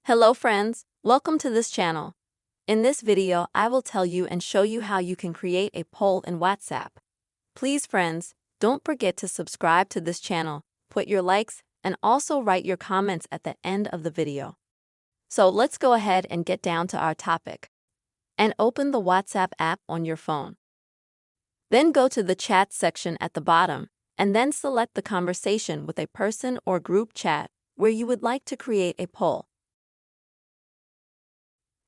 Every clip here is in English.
Hello friends, welcome to this channel. In this video, I will tell you and show you how you can create a poll in WhatsApp. Please friends, don't forget to subscribe to this channel, put your likes, and also write your comments at the end of the video. So let's go ahead and get down to our topic. And open the WhatsApp app on your phone. Then go to the chat section at the bottom, and then select the conversation with a person or group chat where you would like to create a poll.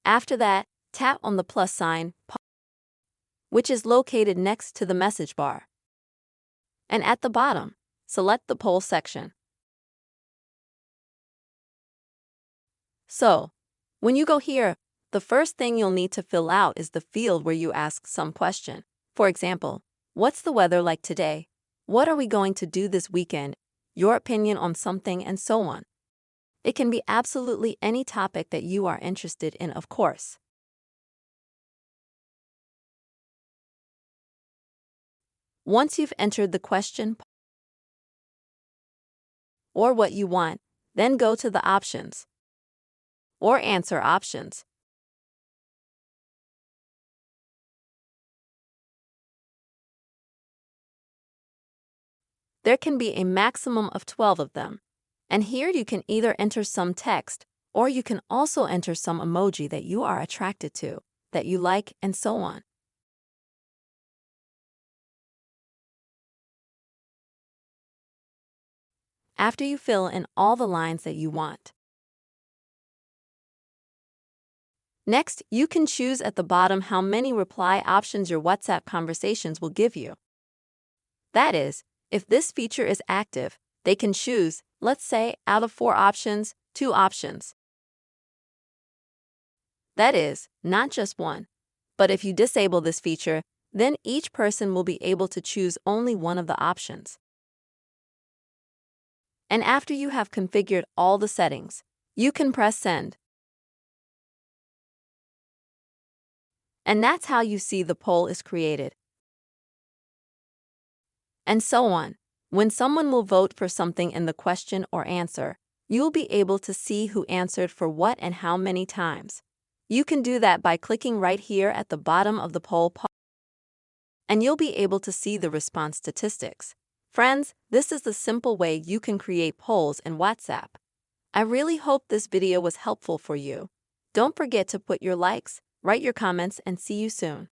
After that, tap on the plus sign, which is located next to the message bar. And at the bottom, select the poll section. So, when you go here, the first thing you'll need to fill out is the field where you ask some question. For example, what's the weather like today? What are we going to do this weekend? Your opinion on something, and so on. It can be absolutely any topic that you are interested in, of course. Once you've entered the question or what you want, then go to the options or answer options. There can be a maximum of 12 of them. And here you can either enter some text, or you can also enter some emoji that you are attracted to, that you like, and so on. After you fill in all the lines that you want. Next, you can choose at the bottom how many reply options your WhatsApp conversations will give you. That is, if this feature is active, they can choose, let's say, out of 4 options, 2 options. That is, not just one. But if you disable this feature, then each person will be able to choose only one of the options. And after you have configured all the settings, you can press send. And that's how you see the poll is created. And so on. When someone will vote for something in the question or answer, you'll be able to see who answered for what and how many times. You can do that by clicking right here at the bottom of the poll, and you'll be able to see the response statistics. Friends, this is the simple way you can create polls in WhatsApp. I really hope this video was helpful for you. Don't forget to put your likes, write your comments, and see you soon.